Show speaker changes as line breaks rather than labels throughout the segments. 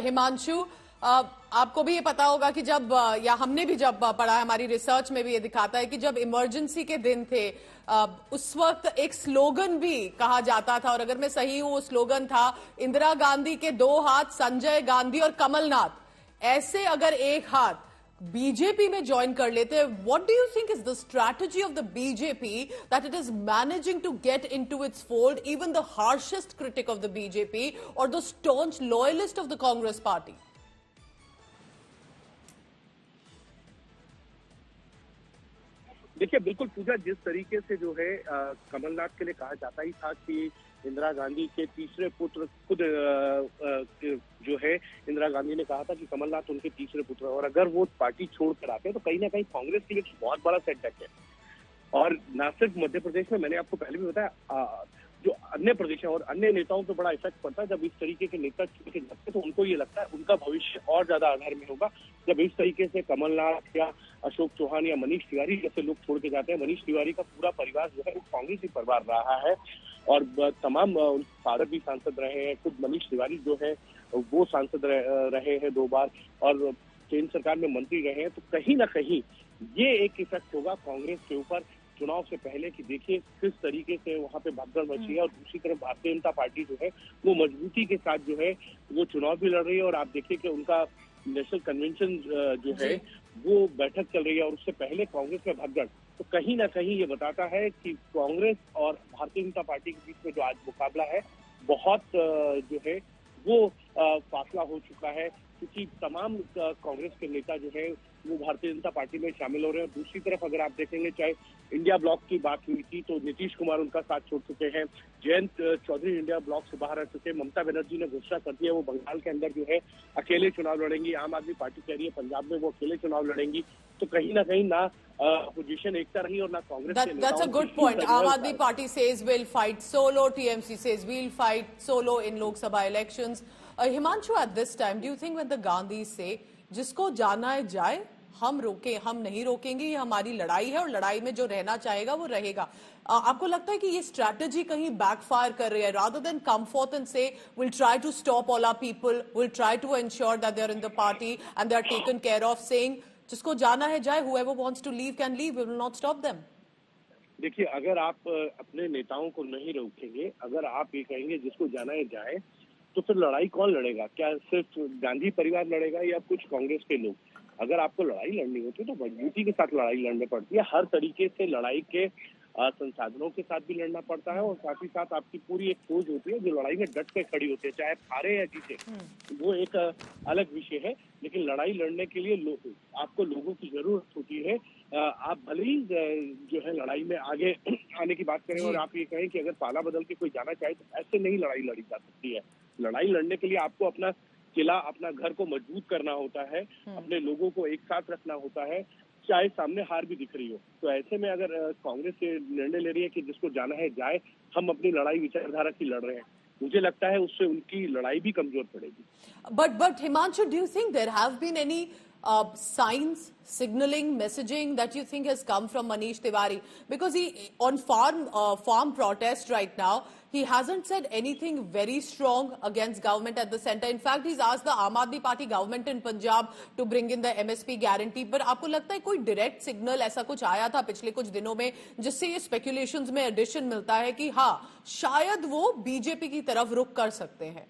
हिमांशु, आपको भी ये पता होगा कि जब या हमने भी जब पढ़ा है, हमारी रिसर्च में भी ये दिखाता है कि जब इमरजेंसी के दिन थे उस वक्त एक स्लोगन भी कहा जाता था, और अगर मैं सही हूं वो स्लोगन था इंदिरा गांधी के 2 हाथ, संजय गांधी और कमलनाथ। ऐसे अगर एक हाथ बीजेपी में ज्वाइन कर लेते हैं, what do you think is the strategy of the BJP that it is managing to get into its fold even the harshest critic of the BJP और the staunch loyalist of the Congress party?
देखिए, बिल्कुल पूजा, जिस तरीके से जो है कमलनाथ के लिए कहा जाता ही था कि इंदिरा गांधी के तीसरे पुत्र खुद जो है इंदिरा गांधी ने कहा था कि कमलनाथ उनके तीसरे पुत्र, और अगर वो पार्टी छोड़कर आते हैं तो कहीं ना कहीं कांग्रेस के लिए बहुत बड़ा सेटबैक है। और न सिर्फ मध्य प्रदेश में, मैंने आपको पहले भी बताया, जो अन्य प्रदेश है और अन्य नेताओं पर बड़ा इफेक्ट पड़ता है। जब इस तरीके के नेता चुन के जाते हैं तो उनको ये लगता है उनका भविष्य और ज्यादा आधार में होगा। जब इस तरीके से कमलनाथ या अशोक चौहान या मनीष तिवारी जैसे लोग छोड़ के जाते हैं, मनीष तिवारी का पूरा परिवार जो है वो कांग्रेस ही परिवार रहा है और तमाम फादर भी सांसद रहे हैं, खुद मनीष तिवारी जो है वो सांसद रहे हैं 2 बार और केंद्र सरकार में मंत्री रहे हैं। तो कहीं ना कहीं ये एक इफेक्ट होगा कांग्रेस के ऊपर चुनाव से पहले कि देखिए किस तरीके से वहां पे भगदड़ मची है, और दूसरी तरफ भारतीय जनता पार्टी जो है वो मजबूती के साथ जो है वो चुनाव भी लड़ रही है। और आप देखिए कि उनका नेशनल कन्वेंशन जो है वो बैठक चल रही है और उससे पहले कांग्रेस में भगदड़। तो कहीं ना कहीं ये बताता है कि कांग्रेस और भारतीय जनता पार्टी के बीच में जो आज मुकाबला है बहुत जो है वो फासला हो चुका है, क्योंकि तमाम कांग्रेस के नेता जो है वो भारतीय जनता पार्टी में शामिल हो रहे हैं। दूसरी तरफ अगर आप देखेंगे, चाहे इंडिया ब्लॉक की बात हुई थी तो नीतीश कुमार उनका साथ छोड़ चुके हैं, जयंत चौधरी इंडिया ब्लॉक से बाहर आ चुके हैं, ममता बनर्जी ने घोषणा कर दी है वो बंगाल के अंदर जो है अकेले चुनाव लड़ेंगी, आम आदमी पार्टी कह रही है पंजाब में वो अकेले चुनाव लड़ेंगी। तो कहीं ना अपोजिशन एकता रही और ना कांग्रेस के
That's a good point. Aam Aadmi Party says we'll fight solo. TMC says we'll fight solo in Lok Sabha elections. Himanshu, at this time, do you think when the Gandhis say, जिसको जाना है जाए, हम रोके, हम नहीं रोकेंगे, ये हमारी लड़ाई है और लड़ाई में जो रहना चाहेगा वो रहेगा, आपको लगता है कि ये स्ट्रैटेजी कहीं बैकफायर कर रही है? Rather than come forth and say will try to stop all our people, will try to ensure that they are in the party and they are taken care of, saying जिसको जाना है जाए, whoever wants to leave can leave, we will not stop them.
देखिए, अगर आप अपने नेताओं को नहीं रोकेंगे, अगर आप ये कहेंगे जिसको जाना है जाए, तो फिर लड़ाई कौन लड़ेगा? क्या सिर्फ गांधी परिवार लड़ेगा या कुछ कांग्रेस के लोग? अगर आपको लड़ाई लड़नी होती है तो मजबूती के साथ लड़ाई लड़नी पड़ती है, हर तरीके से लड़ाई के संसाधनों के साथ भी लड़ना पड़ता है और साथ ही साथ आपकी पूरी एक फौज होती है जो लड़ाई में डट के खड़ी होती है, चाहे हारे या जीते, वो एक अलग विषय है। लेकिन लड़ाई लड़ने के लिए आपको लोगों की जरूरत होती है। आप भले ही जो है लड़ाई में आगे आने की बात करें और आप ये कहें कि अगर पाला बदल के कोई जाना चाहे तो ऐसे नहीं लड़ाई लड़ी जा सकती है। लड़ाई लड़ने के लिए आपको अपना किला, अपना घर को मजबूत करना होता है, अपने लोगों को एक साथ रखना होता है, चाहे सामने हार भी दिख रही हो। तो ऐसे में अगर कांग्रेस ये निर्णय ले रही है कि जिसको जाना है जाए, हम अपनी लड़ाई विचारधारा की लड़ रहे हैं, मुझे लगता है उससे उनकी लड़ाई भी कमजोर पड़ेगी।
But Himanshu, do you think there have been any signs, signaling, messaging that you think has come from Manish Tiwari? Because he on farm protest right now, he hasn't said anything very strong against government at the center. In fact, he's asked the Aam Aadmi Party government in Punjab to bring in the MSP guarantee. But आपको लगता है कोई direct signal ऐसा कुछ आया था पिछले कुछ दिनों में जिससे ये speculations में addition मिलता है कि हाँ शायद वो बीजेपी की तरफ रुख कर सकते हैं?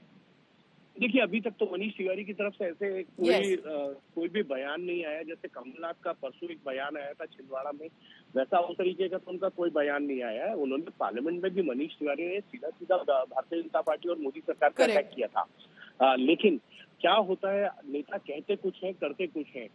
देखिए, अभी तक तो मनीष तिवारी की तरफ से ऐसे कोई भी बयान नहीं आया। जैसे कमलनाथ का परसों एक बयान आया था छिंदवाड़ा में, वैसा उस तरीके का तो उनका कोई बयान नहीं आया है। उन्होंने पार्लियामेंट में भी मनीष तिवारी ने सीधा भारतीय जनता पार्टी और मोदी सरकार का अटैक किया था। लेकिन क्या होता है, नेता कहते कुछ है करते कुछ है।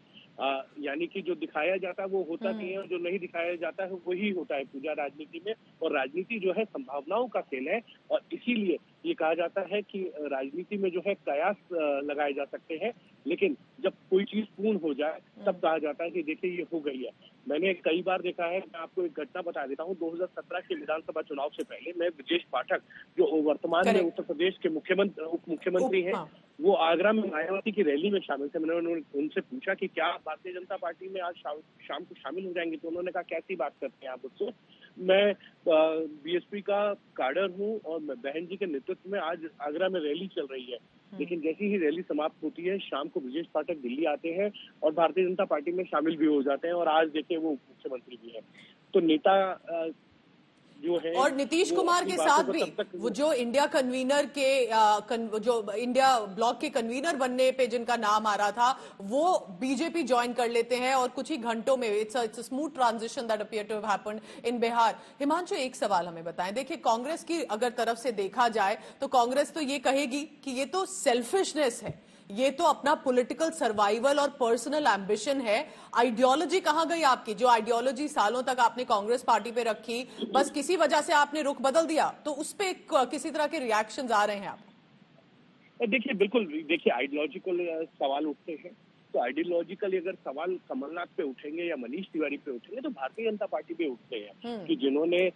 यानी कि जो दिखाया जाता है वो होता नहीं है और जो नहीं दिखाया जाता है वही होता है पूजा राजनीति में। और राजनीति जो है संभावनाओं का खेल है और इसीलिए ये कहा जाता है कि राजनीति में जो है कयास लगाए जा सकते हैं, लेकिन जब कोई चीज पूर्ण हो जाए तब कहा जाता है कि देखिए ये हो गई है। मैंने कई बार देखा है, मैं आपको एक घटना बता देता हूँ। 2017 के विधानसभा चुनाव से पहले मैं ब्रजेश पाठक, जो वर्तमान में उत्तर प्रदेश के उप मुख्यमंत्री हैं, वो आगरा में मायावती की रैली में शामिल थे। मैंने उनसे पूछा कि क्या आप भारतीय जनता पार्टी में आज शाम को शामिल हो जाएंगे, तो उन्होंने कहा कैसी बात करते हैं आप मुझसे, मैं बीएसपी का काडर हूँ और बहन जी के नेतृत्व में आज आगरा में रैली चल रही है। लेकिन जैसी ही रैली समाप्त होती है, शाम को ब्रजेश पाठक दिल्ली आते हैं और भारतीय जनता पार्टी में शामिल भी हो जाते हैं और आज देखिए वो मुख्यमंत्री भी है। तो नेता जो है
और नीतीश कुमार के साथ भी वो जो इंडिया कन्वीनर के जो इंडिया ब्लॉक के कन्वीनर बनने पे जिनका नाम आ रहा था, वो बीजेपी ज्वाइन कर लेते हैं और कुछ ही घंटों में it's smooth transition that appear to have happened in Bihar. Himanshu, एक सवाल हमें बताएं, देखिए कांग्रेस की अगर तरफ से देखा जाए तो कांग्रेस तो ये कहेगी कि ये तो सेल्फिशनेस है, ये तो अपना पॉलिटिकल सर्वाइवल और पर्सनल एम्बिशन है। आइडियोलॉजी कहां गई आपकी? जो आइडियोलॉजी सालों तक आपने कांग्रेस पार्टी पे रखी, बस किसी वजह से आपने रुख बदल दिया, तो उस पे किसी तरह के रिएक्शंस आ रहे हैं आप?
देखिए बिल्कुल, देखिए आइडियोलॉजिकल सवाल उठते हैं, तो आइडियोलॉजिकल अगर सवाल कमलनाथ पे उठेंगे या मनीष तिवारी पे उठेंगे तो भारतीय जनता पार्टी पे उठते हैं कि जिन्होंने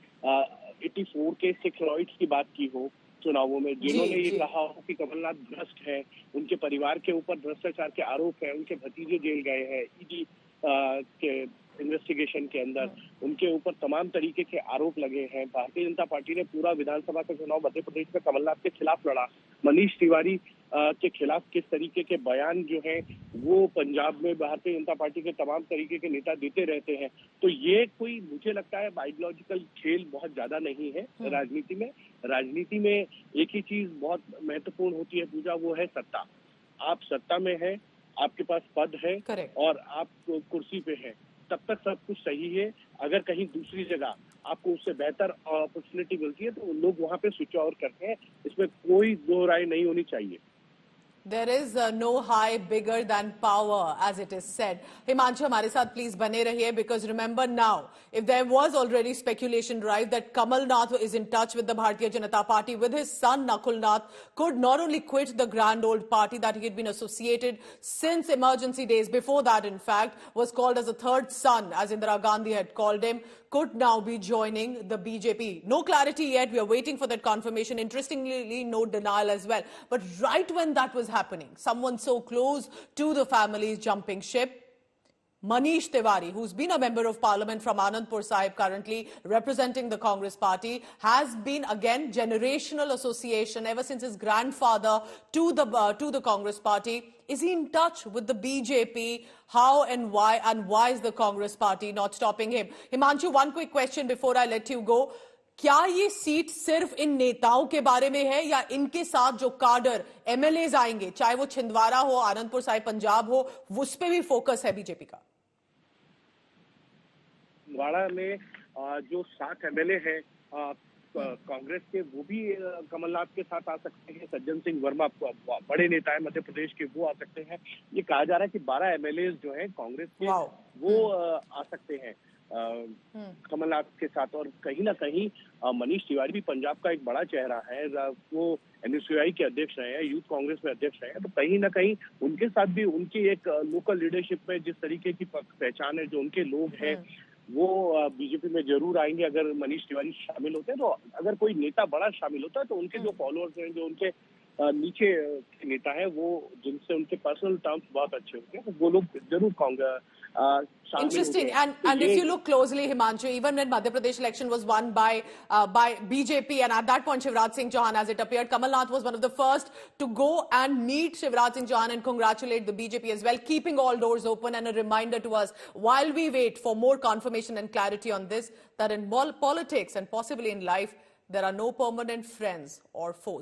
84 के सेक्लॉइड्स की बात की हो चुनावों में, जिन्होंने ये कहा हो कि कमलनाथ भ्रष्ट है, उनके परिवार के ऊपर भ्रष्टाचार के आरोप है, उनके भतीजे जेल गए हैं ईडी के इन्वेस्टिगेशन के अंदर, उनके ऊपर तमाम तरीके के आरोप लगे हैं। भारतीय जनता पार्टी ने पूरा विधानसभा का चुनाव मध्य प्रदेश में कमलनाथ के खिलाफ लड़ा। मनीष तिवारी के खिलाफ किस तरीके के बयान जो है वो पंजाब में भारतीय जनता पार्टी के तमाम तरीके के नेता देते रहते हैं। तो ये कोई, मुझे लगता है आइडियोलॉजिकल खेल बहुत ज्यादा नहीं है राजनीति में। राजनीति में एक ही चीज बहुत महत्वपूर्ण होती है पूजा, वो है सत्ता। आप सत्ता में है, आपके पास पद है और आप कुर्सी पे है, तब तक सब कुछ सही है। अगर कहीं दूसरी जगह आपको उससे बेहतर अपॉर्चुनिटी मिलती है तो लोग वहां पे स्विच ओवर करते हैं, इसमें कोई दो राय नहीं होनी चाहिए।
There is no high bigger than power, as it is said. Himanshu, हमारे साथ please बने रहिए, because remember now, if there was already speculation, right, that Kamal Nath is in touch with the Bharatiya Janata Party, with his son Nakul Nath, could not only quit the grand old party that he had been associated since emergency days, before that in fact, was called as a third son, as Indira Gandhi had called him, could now be joining the BJP. No clarity yet, we are waiting for that confirmation. Interestingly, no denial as well. But right when that was happening, someone so close to the family is jumping ship. Manish Tiwari, who's been a member of parliament from Anandpur Sahib, currently representing the Congress party, has been again generational association ever since his grandfather to the Congress party. Is he in touch with the BJP? How and why is the Congress party not stopping him? Himanshu, one quick question before I let you go. क्या ये seat सिर्फ इन नेताओं के बारे में है या इनके साथ जो काडर एमएलएज आएंगे, चाहे वो छिंदवाड़ा हो, आनंदपुर साहिब पंजाब हो, उस पे भी फोकस है बीजेपी का?
छिंदवाड़ा में जो 7 एमएलए हैं कांग्रेस के, वो भी कमलनाथ के साथ आ सकते हैं। सज्जन सिंह वर्मा बड़े नेता है मध्य प्रदेश के, वो आ सकते हैं। ये कहा जा रहा है कि 12 एमएलए जो हैं कांग्रेस के, वो आ सकते हैं कमलनाथ के साथ। और कहीं ना कहीं मनीष तिवारी भी पंजाब का एक बड़ा चेहरा है, वो एनएसयूआई के अध्यक्ष रहे हैं, यूथ कांग्रेस में अध्यक्ष रहे हैं, तो कहीं ना कहीं उनके साथ भी उनकी एक लोकल लीडरशिप में जिस तरीके की पहचान है, जो उनके लोग हैं, वो बीजेपी में जरूर आएंगे अगर मनीष तिवारी शामिल होते हैं। तो अगर कोई नेता बड़ा शामिल होता है तो उनके जो फॉलोअर्स हैं, जो उनके नीचे के नेता है, वो जिनसे उनके पर्सनल टर्म्स बहुत अच्छे होते हैं, तो वो लोग जरूर Congress
Interesting. And if you look closely, Himanshu, even when Madhya Pradesh election was won by BJP, and at that point Shivraj Singh Chauhan, as it appeared, Kamal Nath was one of the first to go and meet Shivraj Singh Chauhan and congratulate the BJP as well, keeping all doors open. And a reminder to us, while we wait for more confirmation and clarity on this, that in politics and possibly in life, there are no permanent friends or foes.